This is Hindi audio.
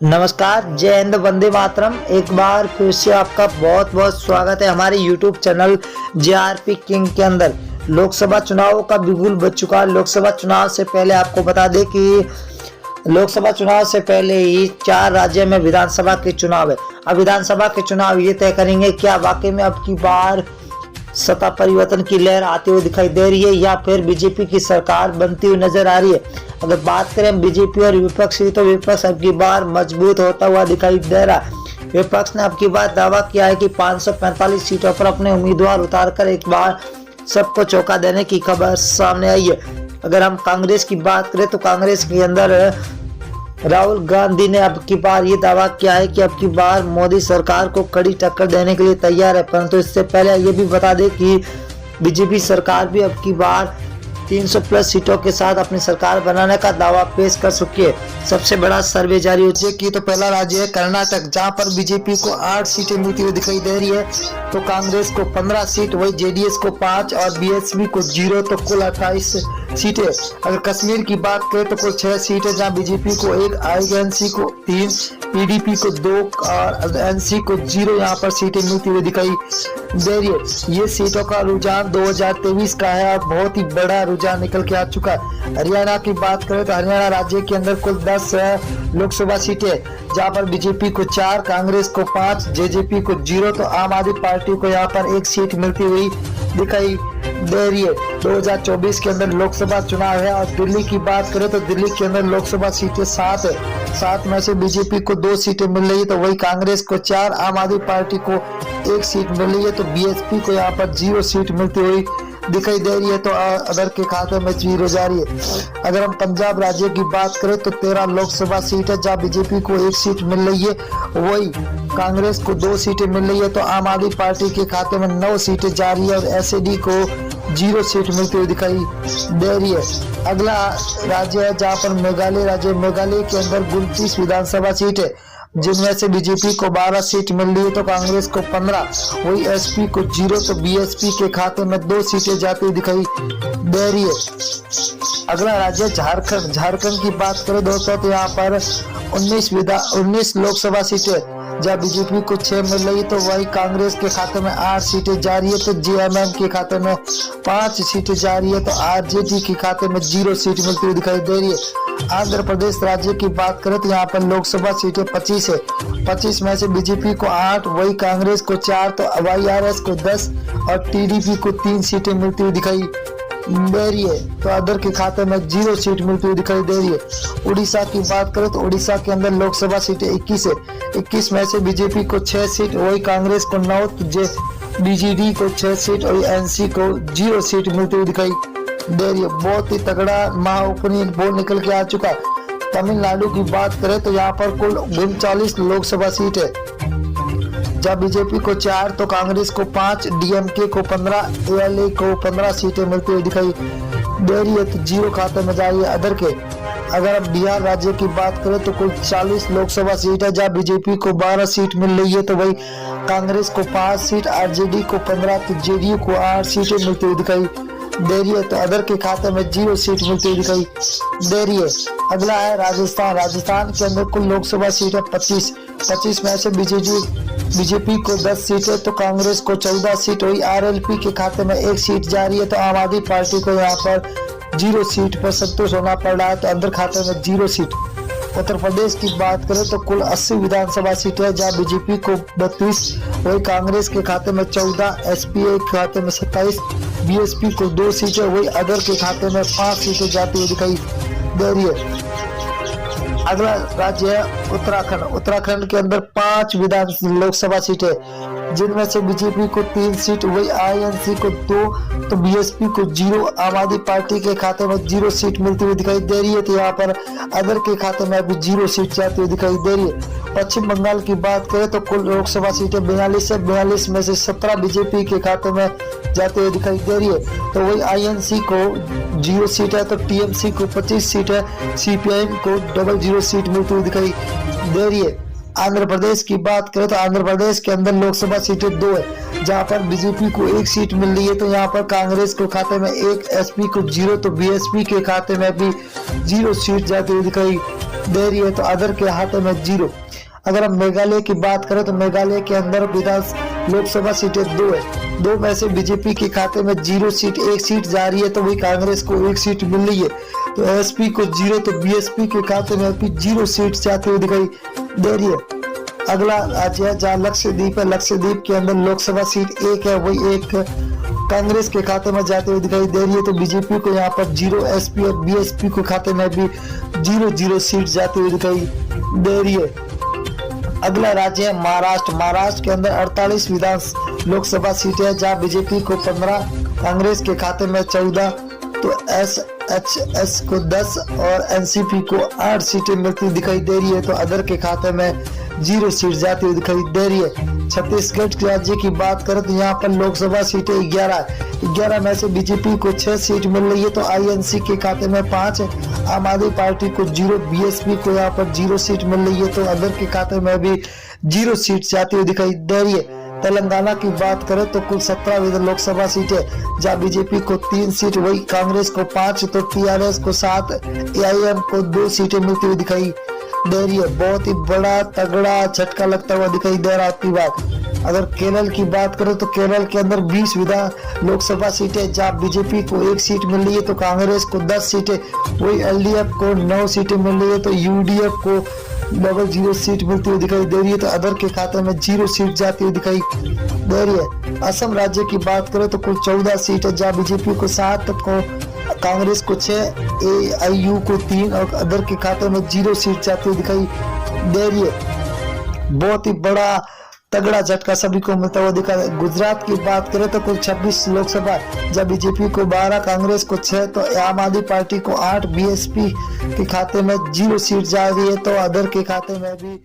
नमस्कार, जय हिंद, वंदे मातरम। एक बार फिर से आपका बहुत बहुत स्वागत है हमारे YouTube चैनल JRP किंग के अंदर। लोकसभा चुनाव का बिगुल बज चुका है। लोकसभा चुनाव से पहले आपको बता दें कि लोकसभा चुनाव से पहले ही 4 राज्य में विधानसभा के चुनाव है। अब विधानसभा के चुनाव ये तय करेंगे क्या वाकई में अब की बार सत्ता परिवर्तन की लहर आती हुई दिखाई दे रही है या फिर बीजेपी की सरकार बनती हुई नजर आ रही है। अगर बात करें बीजेपी और विपक्ष की, तो विपक्ष अब की बार मजबूत होता हुआ दिखाई दे रहा है। विपक्ष ने अब की बार दावा किया है कि 545 सीटों पर अपने उम्मीदवार उतारकर एक बार सबको चौंका देने की खबर सामने आई है। अगर हम कांग्रेस की बात करें तो कांग्रेस के अंदर राहुल गांधी ने अब की बार ये दावा किया है कि अब की बार मोदी सरकार को कड़ी टक्कर देने के लिए तैयार है। परंतु इससे पहले ये भी बता दें कि बीजेपी सरकार भी अब की बार 300 प्लस सीटों के साथ अपनी सरकार बनाने का दावा पेश कर चुकी है। सबसे बड़ा सर्वे जारी हो चुकी है। तो पहला राज्य है कर्नाटक, जहां पर बीजेपी को 8 सीटें मिलती हुई दिखाई दे रही है। तो कांग्रेस को 15 सीट, वही जेडीएस को 5 और बीएसपी को 0, तो कुल 28 सीटें। अगर कश्मीर की बात करें तो कुल 6 सीटें, जहां बीजेपी को 1, आईएनसी को 3, पीडीपी को 2 और एनसी को 0 यहाँ पर सीटें मिलती हुई दिखाई दे रही है। ये सीटों का रुझान 2023 का है और बहुत ही बड़ा रुझान निकल के आ चुका है। हरियाणा की बात करें तो हरियाणा राज्य के अंदर कुल 10 लोकसभा सीटें, जहां पर बीजेपी को 4, कांग्रेस को 5, जेजेपी को 0, तो आम आदमी पार्टी को यहाँ पर 1 सीट मिलती हुई दिखाई दे रही है। 2024 के अंदर लोकसभा चुनाव है। और दिल्ली की बात करें तो दिल्ली के अंदर लोकसभा सीटें 7 है। 7 में से बीजेपी को 2 सीटें मिल रही है, तो वही कांग्रेस को 4, आम आदमी पार्टी को 1 सीट मिल रही है, तो बीएसपी को यहाँ पर 0 सीट मिलती हुई दिखाई दे रही है। तो अदर के खाते में 0 जारी है। अगर हम पंजाब राज्य की बात करें तो 13 लोकसभा सीट है, जहाँ बीजेपी को 1 सीट मिल रही है, वही कांग्रेस को 2 सीटें मिल रही है, तो आम आदमी पार्टी के खाते में 9 सीटें जारी है और एसएडी को 0 सीट मिलती हुई दिखाई दे रही है। अगला राज्य है जहाँ पर मेघालय राज्य। मेघालय के अंदर 29 विधानसभा सीट है, जिनमें से बीजेपी को 12 सीट मिल रही है, तो कांग्रेस को 15, वही एसपी को 0, तो बीएसपी के खाते में 2 सीटें जाती हुई दिखाई दे रही है। अगला राज्य झारखंड। झारखंड की बात करें दोस्तों तो यहाँ पर 19 लोकसभा सीटें, जहाँ बीजेपी को 6 मिल रही, तो वही कांग्रेस के खाते में 8 सीटें जा रही है, तो जेएमएम के खाते में 5 सीटें जा रही है, तो आरजेडी के खाते में 0 सीट मिलती हुई दिखाई दे रही है। आंध्र प्रदेश राज्य की बात करें तो यहाँ पर लोकसभा सीटें 25 है। 25 में से बीजेपी को 8, वही कांग्रेस को 4, तो वाईआरएस को 10 और टीडीपी को 3 सीटें मिलती हुई दिखाई दे रही है, तो अदर के खाते में 0 सीट मिलती हुई दिखाई दे रही है। उड़ीसा की बात करें तो उड़ीसा के अंदर लोकसभा सीटें 21 है। 21 में से बीजेपी को 6 सीट, वही कांग्रेस को 9, तो बीजेडी को 6 सीट और एनसी को 0 सीट मिलती हुई दिखाई दे रही है। बहुत ही तगड़ा महाउपनियन पोल निकल के आ चुका है। तमिलनाडु की बात करें तो यहाँ पर कुल 39 लोकसभा सीट है, जहाँ बीजेपी को 4, तो कांग्रेस को 5, डीएमके को 15, एएलए को 15 सीटें मिलती हुई दिखाई दे रही है, तो 0 खाते में जा रही है अदर के। अगर अब बिहार राज्य की बात करें तो कुल 40 लोकसभा सीट है, जहाँ बीजेपी को 12 सीट मिल रही है, तो वही कांग्रेस को 5 सीट, आरजेडी को 15, तो जेडीयू को 8 सीटें मिलती हुई दिखाई दे रही है, तो अदर के खाते में 0 सीट मिलती हुई दिखाई दे रही है। अगला है राजस्थान। राजस्थान के अंदर कुल लोकसभा सीट है 25 में से बीजेपी को 10 सीट है, तो कांग्रेस को 14 सीट, वही आरएलपी के खाते में 1 सीट जा रही है, तो आम आदमी पार्टी को यहाँ पर 0 सीट पर संतोष होना पड़ रहा है, तो अंदर खाते में 0 सीट। उत्तर प्रदेश की बात करें तो कुल 80 विधानसभा सीटें है, जहाँ बीजेपी को 32, वही कांग्रेस के खाते में 14, एसपीआई के खाते में 27, बीएसपी को 2 सीटें, वही अदर के खाते में 5 सीटें जाती हुई दिखाई दे रही है। अगला राज्य है उत्तराखंड। उत्तराखंड के अंदर 5 लोकसभा सीटें, जिनमें से बीजेपी को 3 सीट, वही आईएनसी को 2, तो बीएसपी को 0, आम आदमी पार्टी के खाते में 0 सीट मिलती हुई दिखाई दे रही है, तो यहाँ पर अदर के खाते में अभी 0 सीट जाती हुई दिखाई दे रही है। पश्चिम बंगाल की बात करें तो कुल लोकसभा सीटें 42 है। 42 में से 17 बीजेपी के खाते में जाते हुए दिखाई दे रही है, तो वही आईएनसी को 0 सीट है, तो टीएमसी को 25 सीट है, सीपीआईएम को 00 सीट मिलती हुई दिखाई दे रही है। आंध्र प्रदेश की बात करें तो आंध्र प्रदेश के अंदर लोकसभा सीटें 2 है, जहां पर बीजेपी को 1 सीट मिल रही है। तो यहाँ पर कांग्रेस को खाते में 1, एसपी को 0, तो बीएसपी के खाते में भी 0 सीट जाती हुई दिखाई दे रही है, तो अदर के खाते में 0। अगर हम मेघालय की बात करें तो मेघालय के अंदर लोकसभा सीटें 2 है, 2 में से बीजेपी के खाते में 0 सीट, 1 सीट जा रही है, तो वही कांग्रेस को 1 सीट मिल रही है। तो एसपी को 0, तो बीएसपी के खाते में भी 0 सीट जाती हुई दिखाई दे रही है। अगला राज्य है जहाँ लक्षद्वीप है, लक्षद्वीप के अंदर लोकसभा सीट 1 है, वही 1 कांग्रेस के खाते में जाते हुए दिखाई दे रही है। तो बीजेपी को यहाँ पर 0, एसपी और बीएसपी के खाते में भी 0 सीट जाती हुई दिखाई दे रही है। अगला राज्य है महाराष्ट्र, महाराष्ट्र के अंदर 48 विधान लोकसभा सीटें है, जहाँ बीजेपी को 15, कांग्रेस के खाते में 14, तो एसएचएस को 10 और एनसीपी को 8 सीटें मिलती दिखाई दे रही है। तो अदर के खाते में 0 सीट जाती हुई दिखाई दे रही है। छत्तीसगढ़ राज्य की बात करें तो यहाँ पर लोकसभा सीटें 11 में से बीजेपी को 6 सीट मिल रही है, तो आईएनसी के खाते में 5 है, आम आदमी पार्टी को 0, बीएसपी को यहाँ पर 0 सीट मिल रही है, तो अदर के खाते में भी 0 सीट जाती हुई दिखाई दे रही है। तेलंगाना की बात करें तो कुल 17 लोकसभा सीटें, जहाँ बीजेपी को 3 सीट, वही कांग्रेस को 5, तो टीआरएस को 7, एआईएम को 2 सीटें मिलती हुई दिखाई दे रही है। बहुत ही बड़ा तगड़ा झटका लगता हुआ दिखाई दे रहा है आपकी बात। अगर केरल की बात करें तो केरल के अंदर 20 विधान लोकसभा सीटें, जहाँ बीजेपी को 1 सीट मिल रही है, तो कांग्रेस को 10 सीटें, वही एलडीएफ को 9 सीटें मिल रही है, तो यूडीएफ को 0 सीट मिलती हुई दिखाई दे रही है, तो अदर के खाते में 0 सीट जाती हुई दिखाई दे रही है। असम राज्य की बात करें तो कुल 14 सीट है, जहाँ बीजेपी को 7, को कांग्रेस को 6, एआईयू को 3 और अदर के खाते में 0 सीट जाती हुई दिखाई दे रही है। बहुत ही बड़ा तगड़ा झटका सभी को मिलता हुआ दिखा। गुजरात की बात करें तो कुल 26 लोकसभा, जब बीजेपी को 12, कांग्रेस को 6, तो आम आदमी पार्टी को 8, बीएसपी के खाते में 0 सीट जा रही है, तो अदर के खाते में भी